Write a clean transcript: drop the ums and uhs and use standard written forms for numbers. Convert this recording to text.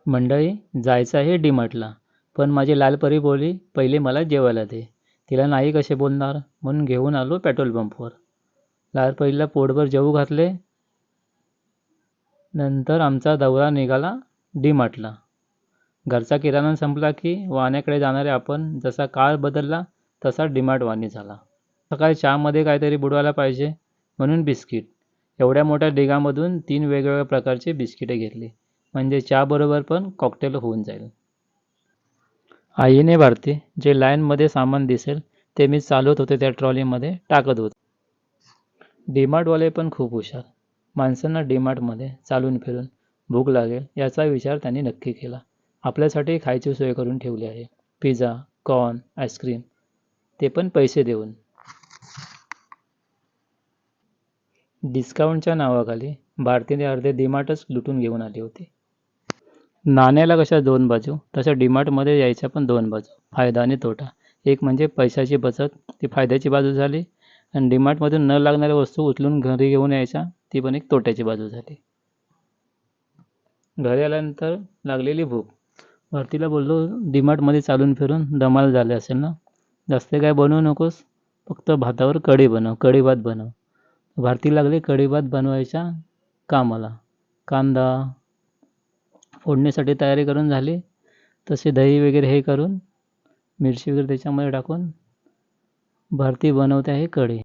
मंडळी, जायचं आहे डीमार्टला, पण माझी लाल परी बोलली पहिले मला जेवायला दे. तिला नाही कसे बोलणार, म्हणून घेऊन आलो पेट्रोल पंपवर. लाल परीला पोटभर जेवू घातले. नंतर आमचा दौरा निघाला डीमार्टला. घरचा किराणा संपला की वाण्याकडे जाणारे आपण. जसा काळ बदलला तसा डीमार्ट वाणी झाला. सकाळी चहामध्ये काहीतरी बुडवायला पाहिजे म्हणून बिस्किट. एवढ्या मोठ्या डिगामधून 3 वेगवेगळ्या प्रकारचे बिस्किटे घेतली, म्हणजे चहाबरोबर पण कॉकटेल होऊन जाईल. आईने भारती जे लाईनमध्ये सामान दिसेल ते मी चालवत होते त्या ट्रॉलीमध्ये टाकत होते. डीमार्टवाले पण खूप हुशार. माणसांना डीमार्टमध्ये चालून फिरून भूक लागेल याचा विचार त्यांनी नक्की केला. आपल्यासाठी खायची सोय करून ठेवली आहे. पिझ्झा, कॉर्न, आईस्क्रीम, ते पण पैसे देऊन. डिस्काउंटच्या नावाखाली भारतीने अर्धे डीमार्टच लुटून घेऊन आले होते. नाण्याला कशा 2 बाजू, तशा डीमार्टमध्ये यायच्या पण 2 बाजू, फायदा आणि तोटा. एक म्हणजे पैशाची बचत, ती फायद्याची बाजू झाली, आणि डीमार्टमधून न लागणाऱ्या वस्तू उचलून घरी घेऊन यायच्या, ती पण एक तोट्याची बाजू झाली. घरी आल्यानंतर लागलेली भूक. भारतीला बोललो, डीमार्टमध्ये चालून फिरून धमाल झाले असेल ना, जास्त काय बनवू नकोस, फक्त भातावर कढी बनव, कढी भात बनव. भारती लागली कढी भात बनवायच्या कामाला. कांदा फोडणीसाठी तयारी करून झाली, तसे दही वगैरे हे करून, मिरची वगैरे त्याच्यामध्ये टाकून भारती बनवते आहे कढी.